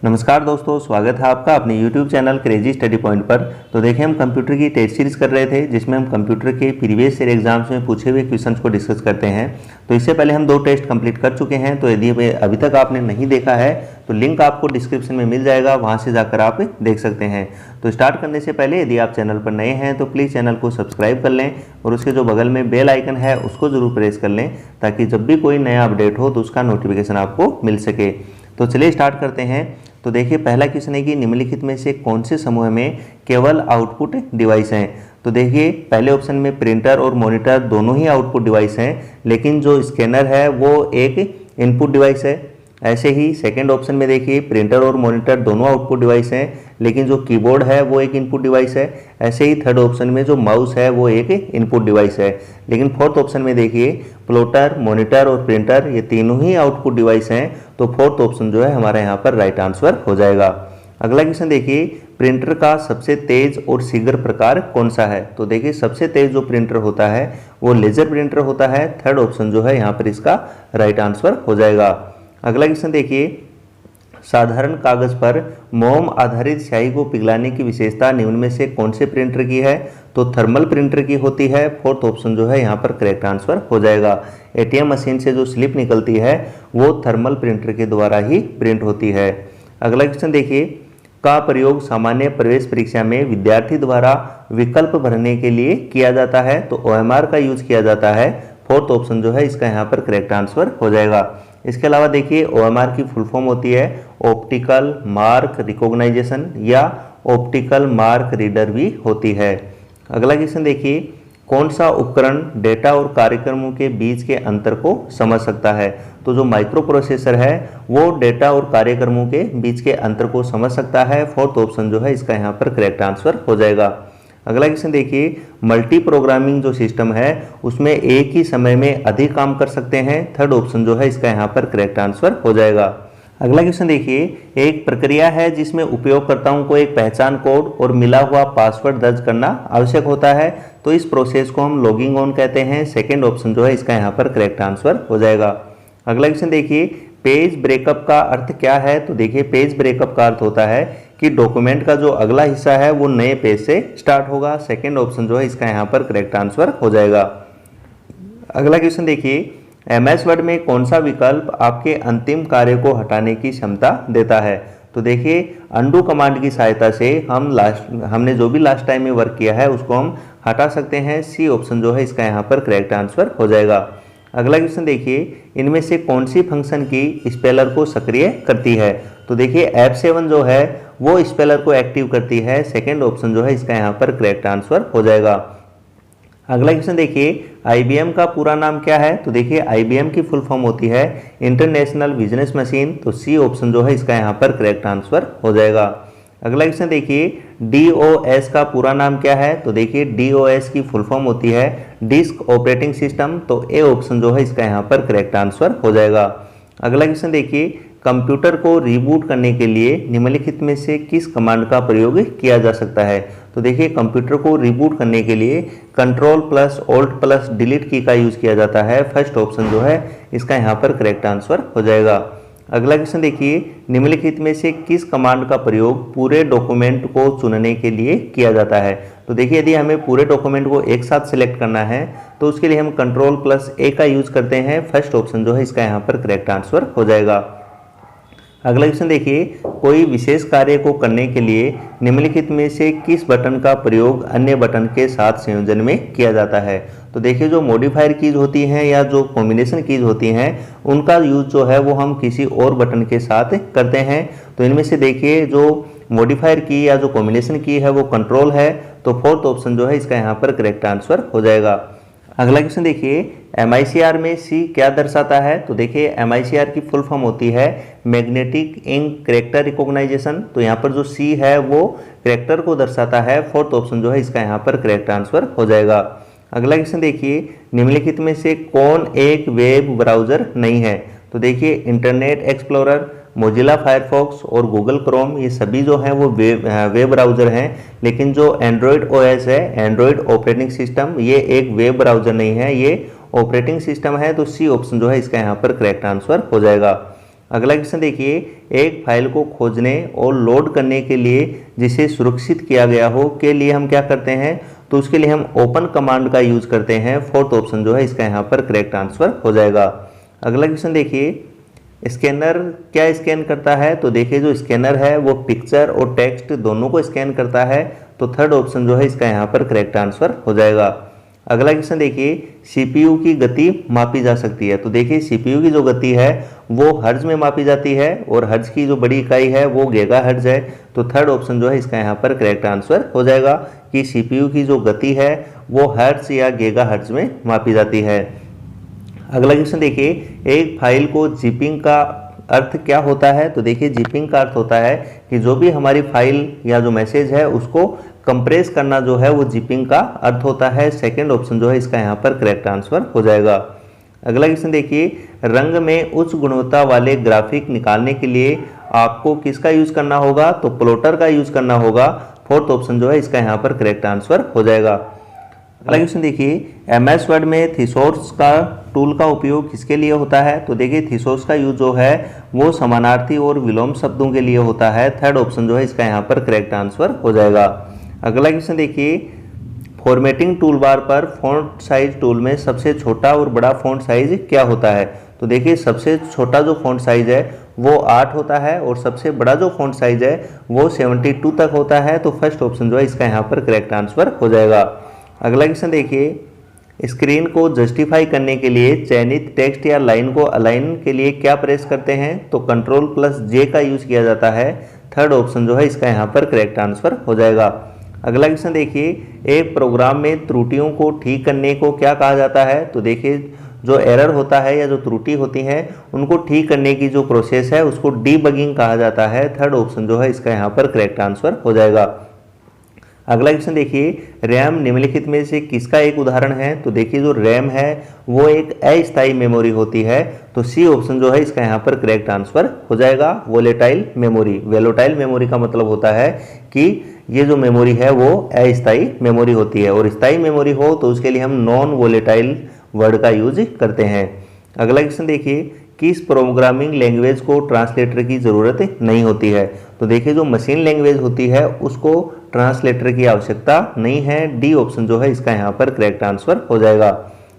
नमस्कार दोस्तों, स्वागत है आपका अपने YouTube channel crazy study point पर। तो देखिए, हम कंप्यूटर की टेस्ट सीरीज कर रहे थे जिसमें हम कंप्यूटर के प्रीवियस ईयर एग्जाम्स में पूछे हुए क्वेश्चंस को डिस्कस करते हैं। तो इससे पहले हम 2 टेस्ट कंप्लीट कर चुके हैं। तो यदि अभी तक आपने नहीं देखा है तो लिंक आपको डिस्क्रिप्शन में मिल जाएगा, वहाँ से जाकर आप देख सकते हैं। तो स्टार्ट करने से पहले यदि आप चैनल पर नए हैं तो प्लीज़ चैनल को सब्सक्राइब कर लें और उसके जो बगल में बेल आइकन है उसको ज़रूर प्रेस कर लें, ताकि जब भी कोई नया अपडेट हो तो उसका नोटिफिकेशन आपको मिल सके। तो चलिए स्टार्ट करते हैं। तो देखिए, पहला क्वेश्चन है कि निम्नलिखित में से कौन से समूह में केवल आउटपुट डिवाइस हैं। तो देखिए, पहले ऑप्शन में प्रिंटर और मॉनिटर दोनों ही आउटपुट डिवाइस हैं, लेकिन जो स्कैनर है वो एक इनपुट डिवाइस है। ऐसे ही सेकंड ऑप्शन में देखिए, प्रिंटर और मॉनिटर दोनों आउटपुट डिवाइस हैं, लेकिन जो कीबोर्ड है वो एक इनपुट डिवाइस है। ऐसे ही थर्ड ऑप्शन में जो माउस है वो एक इनपुट डिवाइस है। लेकिन फोर्थ ऑप्शन में देखिए, प्लॉटर, मॉनिटर और प्रिंटर ये तीनों ही आउटपुट डिवाइस हैं। तो फोर्थ ऑप्शन जो है हमारे यहाँ पर राइट आंसर हो जाएगा। अगला क्वेश्चन देखिए, प्रिंटर का सबसे तेज और शीघ्र प्रकार कौन सा है। तो देखिए, सबसे तेज जो प्रिंटर होता है वो लेजर प्रिंटर होता है। थर्ड ऑप्शन जो है यहाँ पर इसका राइट आंसर हो जाएगा। अगला क्वेश्चन देखिए, साधारण कागज पर मोम आधारित स्याही को पिघलाने की विशेषता निम्न में से कौन से प्रिंटर की है। तो थर्मल प्रिंटर की होती है। फोर्थ ऑप्शन जो है यहाँ पर करेक्ट आंसर हो जाएगा। एटीएम मशीन से जो स्लिप निकलती है वो थर्मल प्रिंटर के द्वारा ही प्रिंट होती है। अगला क्वेश्चन देखिए, का प्रयोग सामान्य प्रवेश परीक्षा में विद्यार्थी द्वारा विकल्प भरने के लिए किया जाता है। तो ओएमआर का यूज किया जाता है। फोर्थ ऑप्शन जो है इसका यहाँ पर करेक्ट आंसर हो जाएगा। इसके अलावा देखिए, ओएमआर की फुल फॉर्म होती है ऑप्टिकल मार्क रिकॉग्नाइजेशन या ऑप्टिकल मार्क रीडर भी होती है। अगला क्वेश्चन देखिए, कौन सा उपकरण डेटा और कार्यक्रमों के बीच के अंतर को समझ सकता है। तो जो माइक्रो प्रोसेसर है वो डेटा और कार्यक्रमों के बीच के अंतर को समझ सकता है। फोर्थ ऑप्शन जो है इसका यहाँ पर करेक्ट आंसर हो जाएगा। अगला क्वेश्चन देखिए, मल्टी प्रोग्रामिंग जो सिस्टम है उसमें एक ही समय में अधिक काम कर सकते हैं। थर्ड ऑप्शन जो है इसका यहाँ पर करेक्ट आंसर हो जाएगा। अगला क्वेश्चन देखिए, एक प्रक्रिया है जिसमें उपयोगकर्ताओं को एक पहचान कोड और मिला हुआ पासवर्ड दर्ज करना आवश्यक होता है। तो इस प्रोसेस को हम लॉगिंग ऑन कहते हैं। सेकेंड ऑप्शन जो है इसका यहाँ पर करेक्ट आंसर हो जाएगा। अगला क्वेश्चन देखिए, पेज ब्रेकअप का अर्थ क्या है। तो देखिए, पेज ब्रेकअप का अर्थ होता है कि डॉक्यूमेंट का जो अगला हिस्सा है वो नए पेज से स्टार्ट होगा। सेकंड ऑप्शन जो है इसका यहाँ पर करेक्ट आंसर हो जाएगा। अगला क्वेश्चन देखिए, एमएस वर्ड में कौन सा विकल्प आपके अंतिम कार्य को हटाने की क्षमता देता है। तो देखिए, अंडू कमांड की सहायता से हमने जो भी लास्ट टाइम में वर्क किया है उसको हम हटा सकते हैं। सी ऑप्शन जो है इसका यहाँ पर करेक्ट आंसर हो जाएगा। अगला क्वेश्चन देखिए, इनमें से कौन सी फंक्शन की स्पेलर को सक्रिय करती है। तो देखिए, F7 जो है वो स्पेलर को एक्टिव करती है। सेकंड ऑप्शन जो है इसका यहाँ पर करेक्ट आंसर हो जाएगा। अगला क्वेश्चन देखिए, IBM का पूरा नाम क्या है। तो देखिए, IBM की फुल फॉर्म होती है इंटरनेशनल बिजनेस मशीन। तो सी ऑप्शन जो है इसका यहाँ पर करेक्ट आंसर हो जाएगा। अगला क्वेश्चन देखिए, DOS का पूरा नाम क्या है। तो देखिए, DOS की फुल फॉर्म होती है डिस्क ऑपरेटिंग सिस्टम। तो ए ऑप्शन जो है इसका यहाँ पर करेक्ट आंसर हो जाएगा। अगला क्वेश्चन देखिए, कंप्यूटर को रीबूट करने के लिए निम्नलिखित में से किस कमांड का प्रयोग किया जा सकता है। तो देखिए, कंप्यूटर को रीबूट करने के लिए Ctrl+Alt+Delete की का यूज किया जाता है। फर्स्ट ऑप्शन जो है इसका यहाँ पर करेक्ट आंसर हो जाएगा। अगला क्वेश्चन देखिए, निम्नलिखित में से किस कमांड का प्रयोग पूरे डॉक्यूमेंट को चुनने के लिए किया जाता है। तो देखिए, यदि हमें पूरे डॉक्यूमेंट को एक साथ सिलेक्ट करना है तो उसके लिए हम Ctrl+A का यूज करते हैं। फर्स्ट ऑप्शन जो है इसका यहाँ पर करेक्ट आंसर हो जाएगा। अगला क्वेश्चन देखिए, कोई विशेष कार्य को करने के लिए निम्नलिखित में से किस बटन का प्रयोग अन्य बटन के साथ संयोजन में किया जाता है। तो देखिए, जो मॉडिफायर कीज होती हैं या जो कॉम्बिनेशन कीज होती हैं उनका यूज जो है वो हम किसी और बटन के साथ करते हैं। तो इनमें से देखिए, जो मॉडिफायर की या जो कॉम्बिनेशन की है वो कंट्रोल है। तो फोर्थ ऑप्शन जो है इसका यहाँ पर करेक्ट आंसर हो जाएगा। अगला क्वेश्चन देखिए, MICR में C क्या दर्शाता है। तो देखिए, MICR की फुल फॉर्म होती है मैग्नेटिक इंक कैरेक्टर रिकॉग्नाइजेशन। तो यहाँ पर जो C है वो कैरेक्टर को दर्शाता है। फोर्थ ऑप्शन जो है इसका यहाँ पर करेक्ट आंसर हो जाएगा। अगला क्वेश्चन देखिए, निम्नलिखित में से कौन एक वेब ब्राउजर नहीं है। तो देखिए, इंटरनेट एक्सप्लोरर, मोजिला फायरफॉक्स और गूगल क्रोम ये सभी जो हैं वो वेब ब्राउज़र हैं। लेकिन जो एंड्रॉयड OS है, एंड्रॉयड ऑपरेटिंग सिस्टम, ये एक वेब ब्राउज़र नहीं है, ये ऑपरेटिंग सिस्टम है। तो सी ऑप्शन जो है इसका यहाँ पर करेक्ट आंसर हो जाएगा। अगला क्वेश्चन देखिए, एक फाइल को खोजने और लोड करने के लिए जिसे सुरक्षित किया गया हो के लिए हम क्या करते हैं, तो उसके लिए हम ओपन कमांड का यूज करते हैं। फोर्थ ऑप्शन जो है इसका यहाँ पर करेक्ट आंसर हो जाएगा। अगला क्वेश्चन देखिए, स्कैनर क्या स्कैन करता है, तो देखिए जो स्कैनर है वो पिक्चर और टेक्स्ट दोनों को स्कैन करता है, तो थर्ड ऑप्शन जो है इसका यहाँ पर करेक्ट आंसर हो जाएगा। अगला क्वेश्चन देखिए, सीपीयू की गति मापी जा सकती है, तो देखिए सीपीयू की जो गति है वो हर्ट्ज में मापी जाती है और हर्ट्ज की जो बड़ी इकाई है वो गीगाहर्ट्ज है, तो थर्ड ऑप्शन जो है इसका यहाँ पर करेक्ट आंसर हो जाएगा कि सीपीयू की जो गति है वो हर्ट्ज या गीगाहर्ट्ज में मापी जाती है। अगला क्वेश्चन देखिए, एक फाइल को जिपिंग का अर्थ क्या होता है, तो देखिए जिपिंग का अर्थ होता है कि जो भी हमारी फाइल या जो मैसेज है उसको कंप्रेस करना जो है वो जिपिंग का अर्थ होता है। सेकंड ऑप्शन जो है इसका यहाँ पर करेक्ट आंसर हो जाएगा। अगला क्वेश्चन देखिए, रंग में उच्च गुणवत्ता वाले ग्राफिक निकालने के लिए आपको किसका यूज करना होगा, तो प्लॉटर का यूज करना होगा। फोर्थ ऑप्शन जो है इसका यहाँ पर करेक्ट आंसर हो जाएगा। अगला क्वेश्चन देखिए, एमएस वर्ड में थिसॉरस का टूल का उपयोग किसके लिए होता है, तो देखिए थिसॉरस का यूज जो है वो समानार्थी और विलोम शब्दों के लिए होता है। थर्ड ऑप्शन जो है इसका यहाँ पर करेक्ट आंसर हो जाएगा। अगला क्वेश्चन देखिए, फॉर्मेटिंग टूल बार पर फॉन्ट साइज टूल में सबसे छोटा और बड़ा फॉन्ट साइज क्या होता है, तो देखिए सबसे छोटा जो फॉन्ट साइज है वो 8 होता है और सबसे बड़ा जो फॉन्ट साइज है वो 72 तक होता है, तो फर्स्ट ऑप्शन जो है इसका यहाँ पर करेक्ट आंसर हो जाएगा। अगला क्वेश्चन देखिए, स्क्रीन को जस्टिफाई करने के लिए चयनित टेक्स्ट या लाइन को अलाइन के लिए क्या प्रेस करते हैं, तो Ctrl+J का यूज किया जाता है। थर्ड ऑप्शन जो है इसका यहाँ पर करेक्ट आंसर हो जाएगा। अगला क्वेश्चन देखिए, एक प्रोग्राम में त्रुटियों को ठीक करने को क्या कहा जाता है, तो देखिए जो एरर होता है या जो त्रुटि होती है उनको ठीक करने की जो प्रोसेस है उसको डीबगिंग कहा जाता है। थर्ड ऑप्शन जो है इसका यहाँ पर करेक्ट आंसर हो जाएगा। अगला क्वेश्चन देखिए, रैम निम्नलिखित में से किसका एक उदाहरण है, तो देखिए जो रैम है वो एक अस्थायी मेमोरी होती है, तो सी ऑप्शन जो है इसका यहाँ पर करेक्ट आंसर हो जाएगा। वोलेटाइल मेमोरी, वेलोटाइल मेमोरी का मतलब होता है कि ये जो मेमोरी है वो अस्थायी मेमोरी होती है, और स्थायी मेमोरी हो तो उसके लिए हम नॉन वोलेटाइल वर्ड का यूज करते हैं। अगला क्वेश्चन देखिए, किस प्रोग्रामिंग लैंग्वेज को ट्रांसलेटर की ज़रूरत नहीं होती है, तो देखिए जो मशीन लैंग्वेज होती है उसको ट्रांसलेटर की आवश्यकता नहीं है। डी ऑप्शन जो है इसका यहाँ पर करेक्ट आंसर हो जाएगा।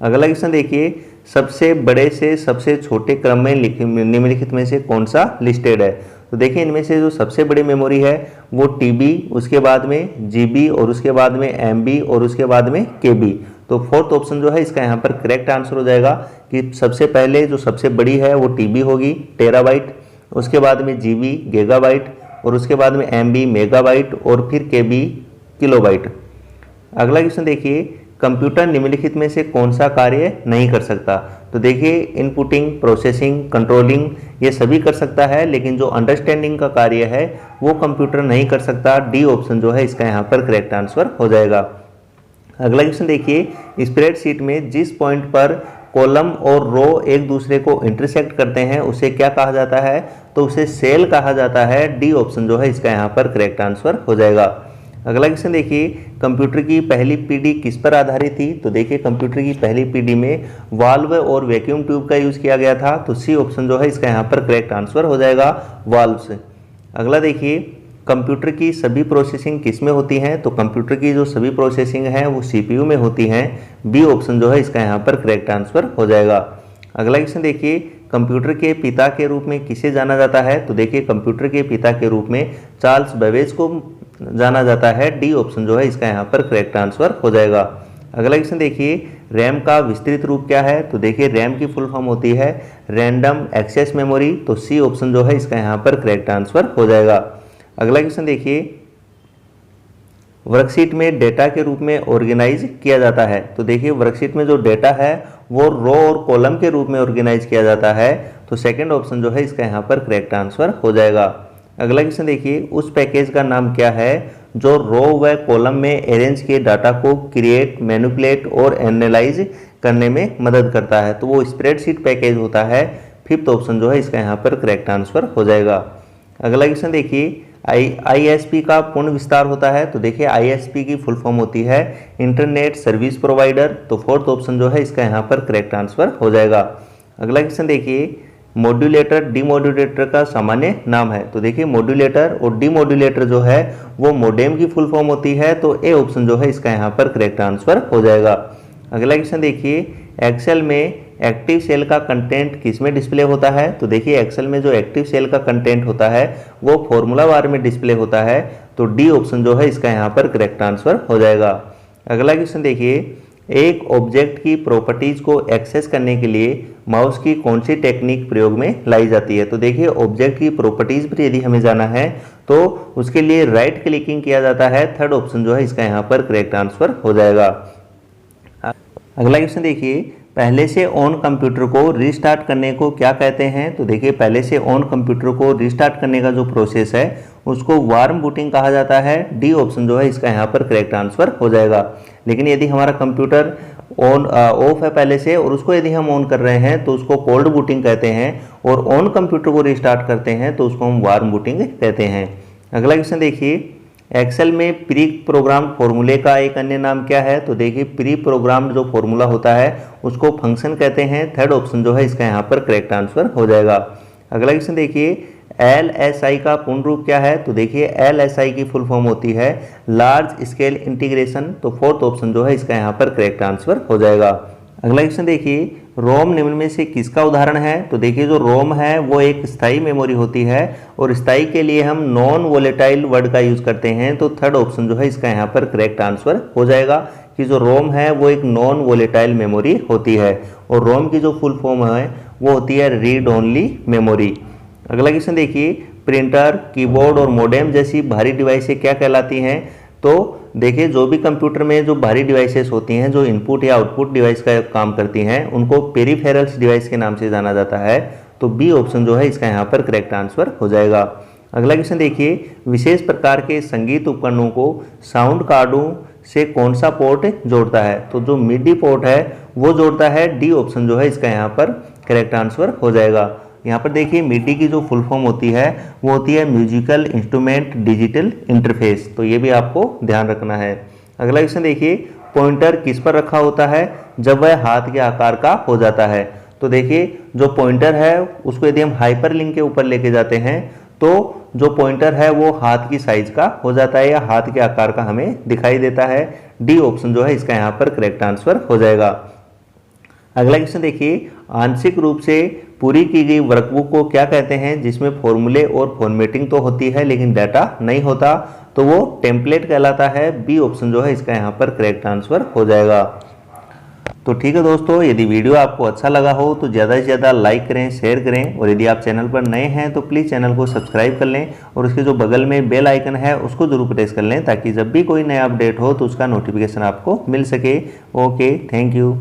अगला क्वेश्चन देखिए, सबसे बड़े से सबसे छोटे क्रम में निम्नलिखित में से कौन सा लिस्टेड है, तो देखिए इनमें से जो सबसे बड़ी मेमोरी है वो टीबी, उसके बाद में जीबी और उसके बाद में एमबी और उसके बाद में केबी, तो फोर्थ ऑप्शन जो है इसका यहाँ पर करेक्ट आंसर हो जाएगा कि सबसे पहले जो सबसे बड़ी है वो टीबी होगी टेराबाइट, उसके बाद में जीबी गीगाबाइट और उसके बाद में एमबी मेगाबाइट और फिर केबी किलोबाइट। अगला क्वेश्चन देखिए, कंप्यूटर निम्नलिखित में से कौन सा कार्य नहीं कर सकता, तो देखिए इनपुटिंग, प्रोसेसिंग, कंट्रोलिंग ये सभी कर सकता है, लेकिन जो अंडरस्टैंडिंग का कार्य है वो कंप्यूटर नहीं कर सकता। डी ऑप्शन जो है इसका यहाँ पर करेक्ट आंसर हो जाएगा। अगला क्वेश्चन देखिए, स्प्रेडशीट में जिस पॉइंट पर कॉलम और रो एक दूसरे को इंटरसेक्ट करते हैं उसे क्या कहा जाता है, तो उसे सेल कहा जाता है। डी ऑप्शन जो है इसका यहाँ पर करेक्ट आंसर हो जाएगा। अगला क्वेश्चन देखिए, कंप्यूटर की पहली पीढ़ी किस पर आधारित थी, तो देखिए कंप्यूटर की पहली पीढ़ी में वाल्व और वैक्यूम ट्यूब का यूज किया गया था, तो सी ऑप्शन जो है इसका यहाँ पर करेक्ट आंसर हो जाएगा, वाल्व से। अगला देखिए, कंप्यूटर की सभी प्रोसेसिंग किस में होती हैं, तो कंप्यूटर की जो सभी प्रोसेसिंग है वो सीपीयू में होती हैं। बी ऑप्शन जो है इसका यहाँ पर करेक्ट आंसर हो जाएगा। अगला क्वेश्चन देखिए, कंप्यूटर के पिता के रूप में किसे जाना जाता है, तो देखिए कंप्यूटर के पिता के रूप में चार्ल्स बेबेज को जाना जाता है। डी ऑप्शन जो है इसका यहाँ पर करेक्ट आंसर हो जाएगा। अगला क्वेश्चन देखिए, रैम का विस्तृत रूप क्या है, तो देखिए रैम की फुल फॉर्म होती है रैंडम एक्सेस मेमोरी, तो सी ऑप्शन जो है इसका यहाँ पर करेक्ट आंसर हो जाएगा। अगला क्वेश्चन देखिए, वर्कशीट में डेटा के रूप में ऑर्गेनाइज किया जाता है, तो देखिए वर्कशीट में जो डेटा है वो रो और कॉलम के रूप में ऑर्गेनाइज किया जाता है, तो सेकंड ऑप्शन जो है इसका यहाँ पर करेक्ट आंसर हो जाएगा। अगला क्वेश्चन देखिए, उस पैकेज का नाम क्या है जो रो व कॉलम में अरेंज किए डाटा को क्रिएट, मैनिपुलेट और एनालाइज करने में मदद करता है, तो वो स्प्रेडशीट पैकेज होता है। फिफ्थ ऑप्शन जो है इसका यहाँ पर करेक्ट आंसर हो जाएगा। अगला क्वेश्चन देखिए, आईएसपी का पूर्ण विस्तार होता है, तो देखिए आईएसपी की फुल फॉर्म होती है इंटरनेट सर्विस प्रोवाइडर, तो फोर्थ ऑप्शन जो है इसका यहाँ पर करेक्ट आंसर हो जाएगा। अगला क्वेश्चन देखिए, मॉड्यूलेटर डीमॉड्यूलेटर का सामान्य नाम है। तो देखिए मॉड्यूलेटर और डीमॉड्यूलेटर जो है वो मोडेम की फुल फॉर्म होती है, तो ए ऑप्शन जो है इसका यहाँ पर करेक्ट आंसर हो जाएगा। अगला क्वेश्चन देखिए, एक्सेल में एक्टिव सेल का कंटेंट किसमें डिस्प्ले होता है? तो देखिए एक्सेल में जो एक्टिव सेल का कंटेंट होता है वो फॉर्मूला बार में डिस्प्ले होता है, तो डी ऑप्शन जो है इसका यहाँ पर करेक्ट आंसर हो जाएगा। अगला क्वेश्चन देखिए, एक ऑब्जेक्ट की प्रॉपर्टीज को एक्सेस करने के लिए माउस की कौन सी टेक्निक प्रयोग में लाई जाती है? तो देखिए ऑब्जेक्ट की प्रॉपर्टीज पर यदि हमें जाना है तो उसके लिए राइट क्लिकिंग किया जाता है, थर्ड ऑप्शन जो है इसका यहाँ पर करेक्ट आंसर हो जाएगा। अगला क्वेश्चन देखिए, पहले से ऑन कंप्यूटर को रीस्टार्ट करने को क्या कहते हैं? तो देखिए पहले से ऑन कंप्यूटर को रीस्टार्ट करने का जो प्रोसेस है उसको वार्म बूटिंग कहा जाता है, डी ऑप्शन जो है इसका यहाँ पर करेक्ट आंसर हो जाएगा। लेकिन यदि हमारा कंप्यूटर ऑन ऑफ है पहले से और उसको यदि हम ऑन कर रहे हैं तो उसको कोल्ड बूटिंग कहते हैं, और ऑन कंप्यूटर को रीस्टार्ट करते हैं तो उसको हम वार्म बूटिंग कहते हैं। अगला क्वेश्चन देखिए, एक्सेल में प्री प्रोग्राम फॉर्मूले का एक अन्य नाम क्या है? तो देखिए प्री प्रोग्राम जो फॉर्मूला होता है उसको फंक्शन कहते हैं, थर्ड ऑप्शन जो है इसका यहाँ पर करेक्ट आंसर हो जाएगा। अगला क्वेश्चन देखिए, LSI का पूर्ण रूप क्या है? तो देखिए LSI की फुल फॉर्म होती है लार्ज स्केल इंटीग्रेशन, तो फोर्थ ऑप्शन जो है इसका यहाँ पर करेक्ट आंसर हो जाएगा। अगला क्वेश्चन देखिए, रोम निम्न में से किसका उदाहरण है? तो देखिए जो रोम है वो एक स्थायी मेमोरी होती है, और स्थायी के लिए हम नॉन वोलेटाइल वर्ड का यूज करते हैं, तो थर्ड ऑप्शन जो है इसका यहाँ पर करेक्ट आंसर हो जाएगा कि जो रोम है वो एक नॉन वोलेटाइल मेमोरी होती है, और रोम की जो फुल फॉर्म है वो होती है रीड ओनली मेमोरी। अगला क्वेश्चन देखिए, प्रिंटर, कीबोर्ड और मोडेम जैसी भारी डिवाइसें क्या कहलाती हैं? तो देखिए जो भी कंप्यूटर में जो भारी डिवाइसेस होती हैं जो इनपुट या आउटपुट डिवाइस का काम करती हैं उनको पेरिफेरल्स डिवाइस के नाम से जाना जाता है, तो बी ऑप्शन जो है इसका यहाँ पर करेक्ट आंसर हो जाएगा। अगला क्वेश्चन देखिए, विशेष प्रकार के संगीत उपकरणों को साउंड कार्डों से कौन सा पोर्ट जोड़ता है? तो जो मिडी पोर्ट है वो जोड़ता है, डी ऑप्शन जो है इसका यहाँ पर करेक्ट आंसर हो जाएगा। यहाँ पर देखिए मिडी की जो फुल फॉर्म होती है वो होती है म्यूजिकल इंस्ट्रूमेंट डिजिटल इंटरफेस, तो ये भी आपको ध्यान रखना है। अगला क्वेश्चन देखिए, पॉइंटर किस पर रखा होता है जब वह हाथ के आकार का हो जाता है? तो देखिए जो पॉइंटर है उसको यदि हम हाइपर लिंक के ऊपर लेके जाते हैं तो जो पॉइंटर है वो हाथ की साइज का हो जाता है या हाथ के आकार का हमें दिखाई देता है, डी ऑप्शन जो है इसका यहाँ पर करेक्ट आंसर हो जाएगा। अगला क्वेश्चन देखिए, आंशिक रूप से पूरी की गई वर्कबुक को क्या कहते हैं जिसमें फॉर्मूले और फॉर्मेटिंग तो होती है लेकिन डाटा नहीं होता? तो वो टेम्पलेट कहलाता है, बी ऑप्शन जो है इसका यहाँ पर करेक्ट आंसर हो जाएगा। तो ठीक है दोस्तों, यदि वीडियो आपको अच्छा लगा हो तो ज़्यादा से ज़्यादा लाइक करें, शेयर करें, और यदि आप चैनल पर नए हैं तो प्लीज़ चैनल को सब्सक्राइब कर लें और उसके जो बगल में बेल आइकन है उसको जरूर प्रेस कर लें ताकि जब भी कोई नया अपडेट हो तो उसका नोटिफिकेशन आपको मिल सके। Okay, thank you.